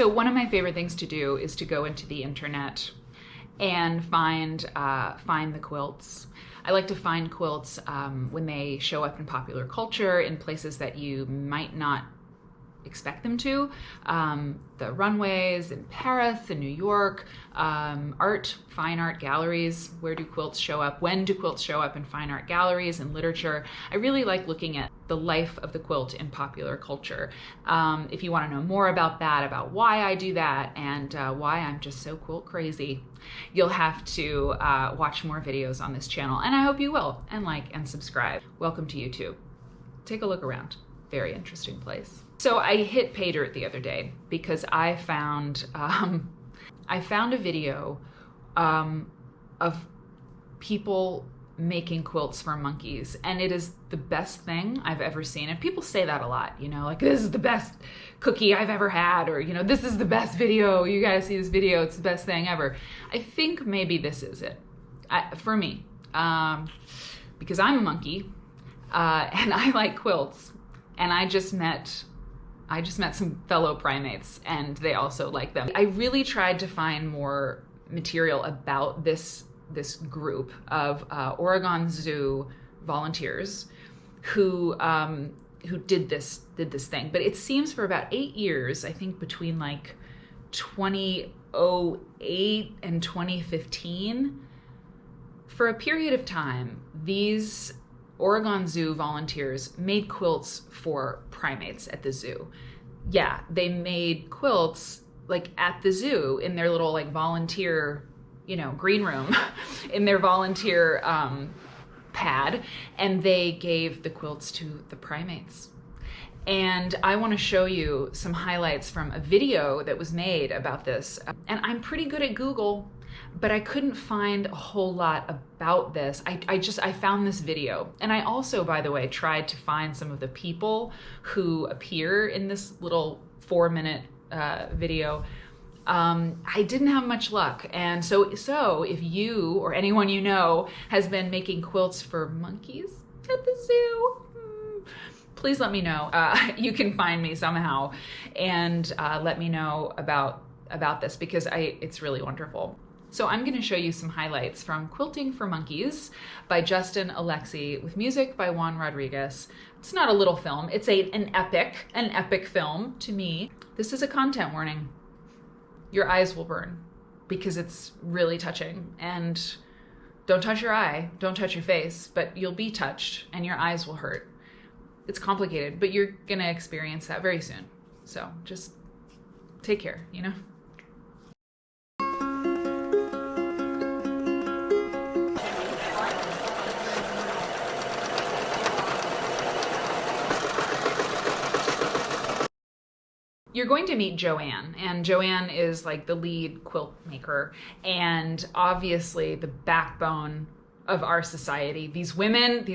So one of my favorite things to do is to go into the internet and find the quilts. I like to find quilts when they show up in popular culture in places that you might not expect them to. The runways in Paris and New York, fine art galleries. Where do quilts show up? When do quilts show up in fine art galleries and literature? I really like looking at the life of the quilt in popular culture. If you want to know more about that, about why I do that, and why I'm just so quilt crazy, you'll have to watch more videos on this channel, and I hope you will, and like and subscribe. Welcome to YouTube. Take a look around. Very interesting place. So I hit pay dirt the other day because I found a video of people making quilts for monkeys, and it is the best thing I've ever seen. And people say that a lot, you know, like, this is the best cookie I've ever had, or, you know, this is the best video, you gotta see this video, it's the best thing ever. I think maybe this is it for me, because I'm a monkey and I like quilts, and I just met some fellow primates and they also like them. I really tried to find more material about this group of Oregon Zoo volunteers who did this thing. But it seems for about 8 years, I think between like 2008 and 2015, for a period of time, these Oregon Zoo volunteers made quilts for primates at the zoo. Yeah, they made quilts like at the zoo in their little like volunteer, you know, green room, in their volunteer pad, and they gave the quilts to the primates. And I want to show you some highlights from a video that was made about this. And I'm pretty good at Google, but I couldn't find a whole lot about this. I found this video. And I also, by the way, tried to find some of the people who appear in this little 4-minute video. I didn't have much luck. And so if you or anyone you know has been making quilts for monkeys at the zoo, please let me know. You can find me somehow and let me know about this, because it's really wonderful. So I'm going to show you some highlights from Quilting for Monkeys by Justin Alexi, with music by Juan Rodriguez. It's not a little film, it's an epic film to me. This is a content warning. Your eyes will burn because it's really touching, and don't touch your eye, don't touch your face, but you'll be touched and your eyes will hurt. It's complicated, but you're going to experience that very soon. So just take care, you know? You're going to meet Joanne, and Joanne is like the lead quilt maker and obviously the backbone of our society. These women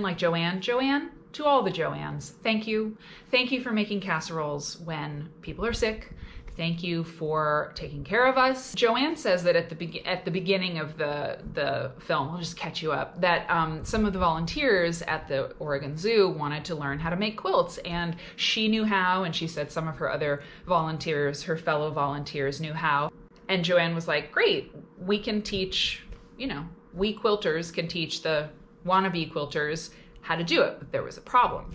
like Joanne, to all the Joannes, thank you. Thank you for making casseroles when people are sick. Thank you for taking care of us. Joanne says that at the beginning of the film, I'll just catch you up, that some of the volunteers at the Oregon Zoo wanted to learn how to make quilts, and she knew how, and she said some of her other volunteers, her fellow volunteers, knew how. And Joanne was like, great, we can teach, you know, we quilters can teach the wannabe quilters how to do it, but there was a problem.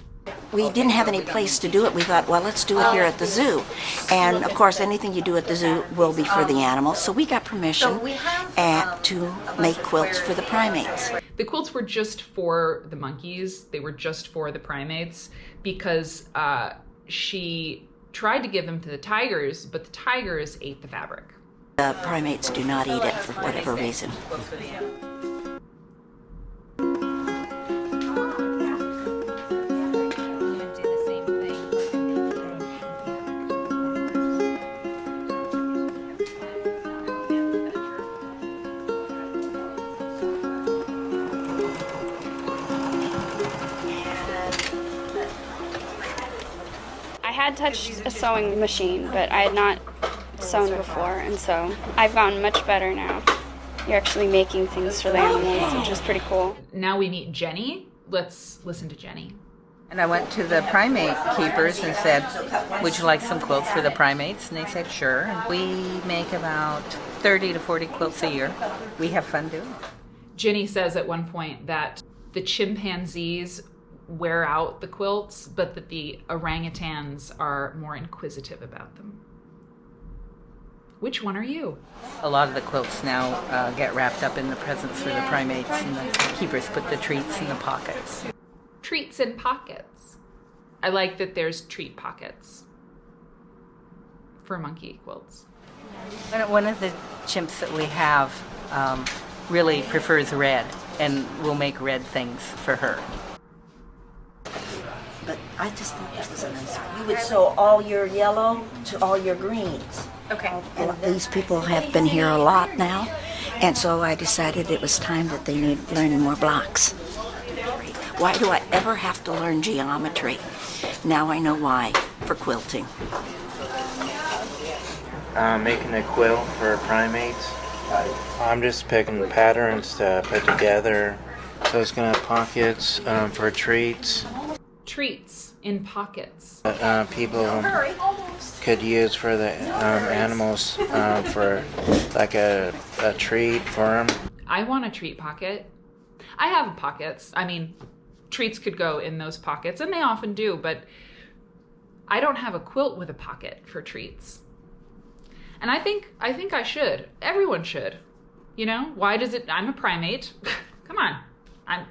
We didn't have any place to do it. We thought, well, let's do it here at the zoo. And of course, anything you do at the zoo will be for the animals. So we got permission to make quilts for the primates. The quilts were just for the monkeys. They were just for the primates because she tried to give them to the tigers, but the tigers ate the fabric. The primates do not eat it for whatever reason. I had touched a sewing machine, but I had not sewn before, and so I've gotten much better now. You're actually making things for the animals, which is pretty cool. Now we meet Jenny. Let's listen to Jenny. And I went to the primate keepers and said, would you like some quilts for the primates? And they said, sure. And we make about 30 to 40 quilts a year. We have fun doing it. Ginny says at one point that the chimpanzees wear out the quilts, but that the orangutans are more inquisitive about them. Which one are you? A lot of the quilts now get wrapped up in the presents for the primates, and the keepers put the treats in the pockets. Treats in pockets. I like that there's treat pockets for monkey quilts. One of the chimps that we have really prefers red, and we'll make red things for her. But I just thought this was a nice. You would sew all your yellow to all your greens. Okay. And these people have been here a lot now, and so I decided it was time that they need learning more blocks. Why do I ever have to learn geometry? Now I know why, for quilting. Making a quilt for primates. I'm just picking patterns to put together. So it's going to have pockets for treats. Treats in pockets. People could use for the animals for like a treat for them. I want a treat pocket. I have pockets. I mean, treats could go in those pockets, and they often do, but I don't have a quilt with a pocket for treats. And I think I should. Everyone should. You know, why does it? I'm a primate. Come on.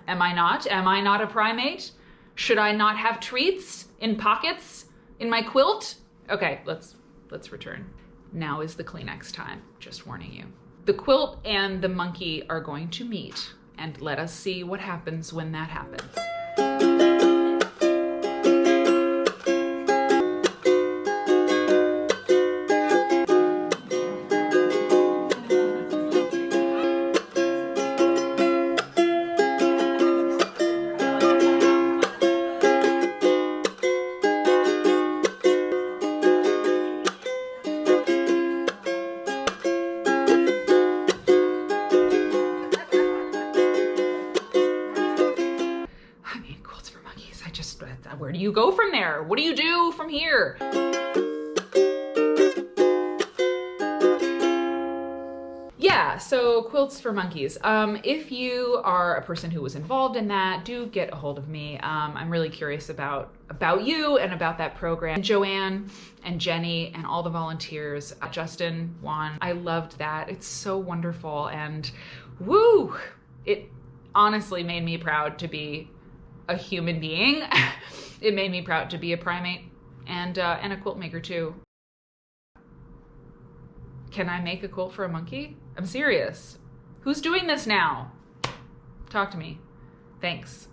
Am I not? Am I not a primate? Should I not have treats in pockets in my quilt? Okay, let's return. Now is the Kleenex time, just warning you. The quilt and the monkey are going to meet, and let us see what happens when that happens. Where do you go from there? What do you do from here? Yeah, so quilts for monkeys. If you are a person who was involved in that, do get a hold of me. I'm really curious about you and about that program. And Joanne and Jenny and all the volunteers, Justin, Juan, I loved that. It's so wonderful, and woo! It honestly made me proud to be a human being. It made me proud to be a primate and a quilt maker too. Can I make a quilt for a monkey? I'm serious. Who's doing this now? Talk to me. Thanks.